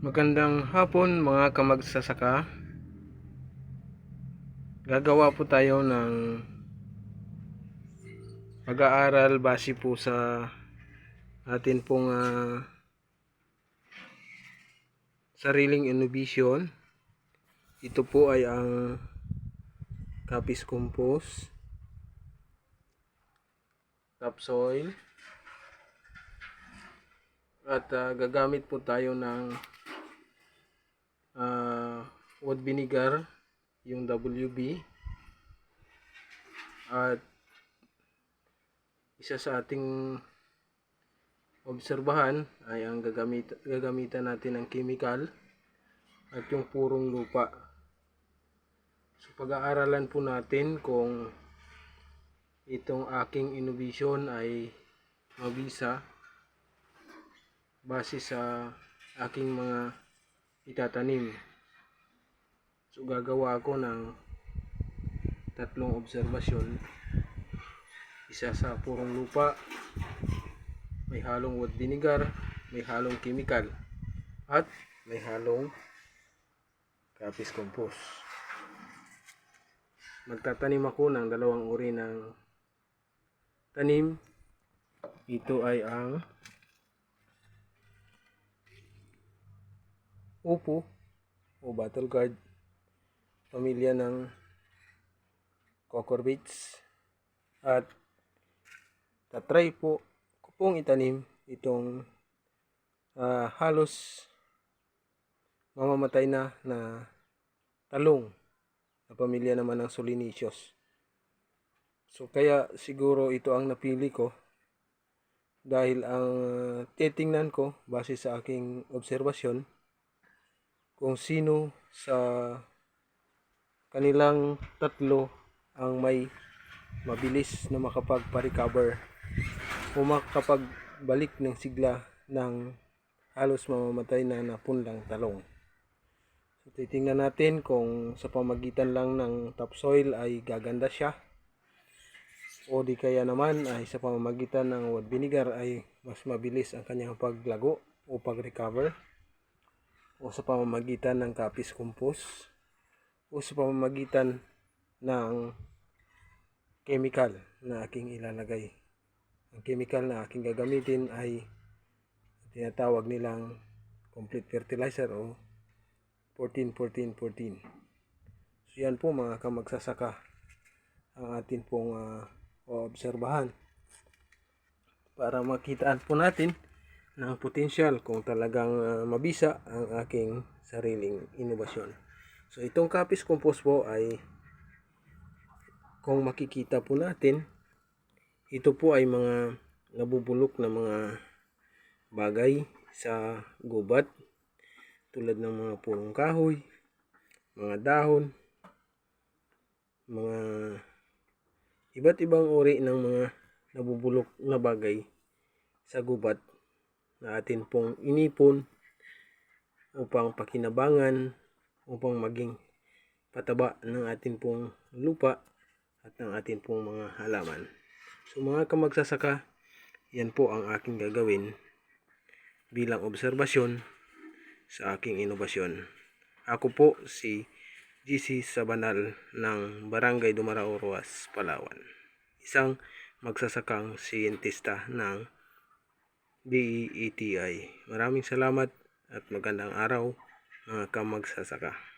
Magandang hapon mga kamagsasaka. Gagawa po tayo ng pag-aaral base po sa atin pong sariling innovation. Ito po ay ang Kapis Compost, topsoil, at gagamit po tayo ng wood vinegar, yung WB, at isa sa ating obserbahan ay ang gagamitan natin ng chemical at yung purong lupa. So pag-aaralan po natin kung itong aking innovation ay mabisa base sa aking mga itatanim. So gagawa ako ng tatlong obserbasyon. Isa sa purong lupa, may halong wood vinegar, may halong chemical, at may halong Kapis Compost. Magtatanim ako ng dalawang uri ng tanim. Ito ay ang upo o battle gourd, pamilya ng cucurbits, at tatry po ko pong itanim itong halos mamamatay na talong na pamilya naman ng solanaceous. So kaya siguro ito ang napili ko dahil ang titingnan ko base sa aking obserbasyon kung sino sa kanilang tatlo ang may mabilis na makapagpa-recover o makapagbalik ng sigla ng halos mamamatay na napunlang talong. So titingnan natin kung sa pamagitan lang ng topsoil ay gaganda siya, o di kaya naman ay sa pamamagitan ng wood vinegar ay mas mabilis ang kanyang paglago o pag-recover, o sa pamamagitan ng Kapis Compost, o sa pamamagitan ng chemical na aking ilalagay. Ang chemical na aking gagamitin ay tinatawag nilang complete fertilizer o 14-14-14. So yan po mga kamagsasaka ang atin pong obserbahan para makitaan po natin ng potensyal kung talagang mabisa ang aking sariling inobasyon. So itong Kapis Compost po ay, kung makikita po natin, ito po ay mga nabubulok na mga bagay sa gubat tulad ng mga punong kahoy, mga dahon, mga iba't ibang uri ng mga nabubulok na bagay sa gubat na atin pong inipon upang pakinabangan, upang maging pataba ng atin pong lupa at ng atin pong mga halaman. So mga kamagsasaka, yan po ang aking gagawin bilang obserbasyon sa aking inobasyon. Ako po si GC Sabanal ng Barangay Dumarao, Roas, Palawan. Isang magsasakang siyentista ng DEETI. Maraming salamat at magandang araw mga kamagsasaka.